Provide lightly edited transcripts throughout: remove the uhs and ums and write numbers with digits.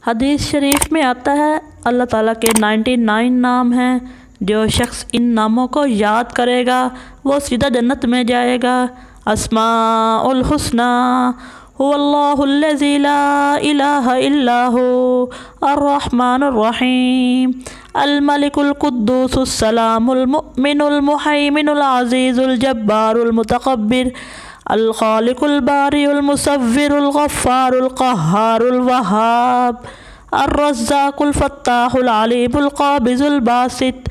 हदीस शरीफ में आता है अल्लाह ताला के 99 नाम हैं। जो शख्स इन नामों को याद करेगा वो सीधा जन्नत में जाएगा। अस्माउल हुस्ना हुवल्लाहुल्लज़ी ला इलाहा इल्ला हु अर्रहमानुर रहीम अल मलिकुल कुद्दूसुस सलामुल मुमिनुल मुहैमिनुल अज़ीज़ुल जब्बारुल मुतकब्बिर अल खालिकुल बारिउल मुसव्विरुल गफ्फारुल क़ह्हारुल वहाब अर रज़्ज़ाकुल फ़त्ताहुल अलीमुल क़ाबिज़ुल बासित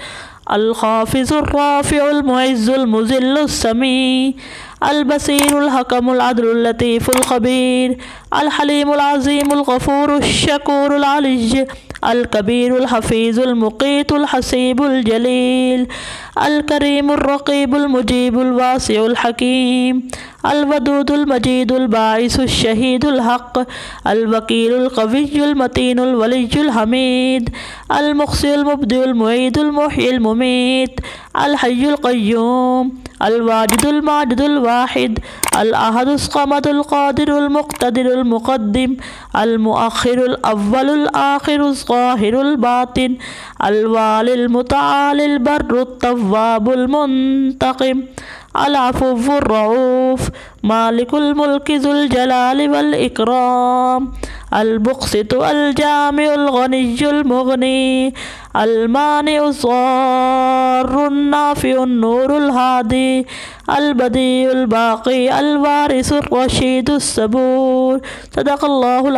अल खाफ़िज़ुर राफ़िउल मुइज़्ज़ुल मुज़िल्लुस समी अल बसीरुल हकमुल अदलुल लतीफ़ुल ख़बीर अल हलीमुल अज़ीमुल गफ़ूरुश शकूरुल अलिय्य अल कबीरुल हफ़ीज़ुल मुक़ीतुल हसीबुल जलील अल करीमुर रक़ीबुल मुजीबुल वासिउल हकीम अल वदूदुल मजीदुल बाइसुश शहीदुल हक़ अल वकीलुल क़विय्युल मतीनुल वलिय्युल हमीद अल मुहसियुल मुब्दिउल मुईदुल मुहयिल मुमीत अल हय्युल क़य्यूम अल वाजिदुल माजिदुल वाहिद अल अहदुस समदुल क़ादिरुल मुक़्तदिरुल मुक़द्दिम अल मुअख़्खिरुल अव्वलुल आख़िरुज़ ज़ाहिरुल बातिन अल वालिल मुतआलिल बर्रुत तव्वाबुल मुंतक़िम अल अफ़ुव्वुर रऊफ़ मालिकुल मुल्कि ज़ुल जलालि वल इकराम अल मुक़सितु अल जामिउल गनिय्युल मुग़नी अल मानिउज़ ज़ार्रुन नाफ़िउन नूरुल हादी अल बदीउल बाक़ी अल वारिसुर रशीदुस सबूर। सदक़ल्लाहुल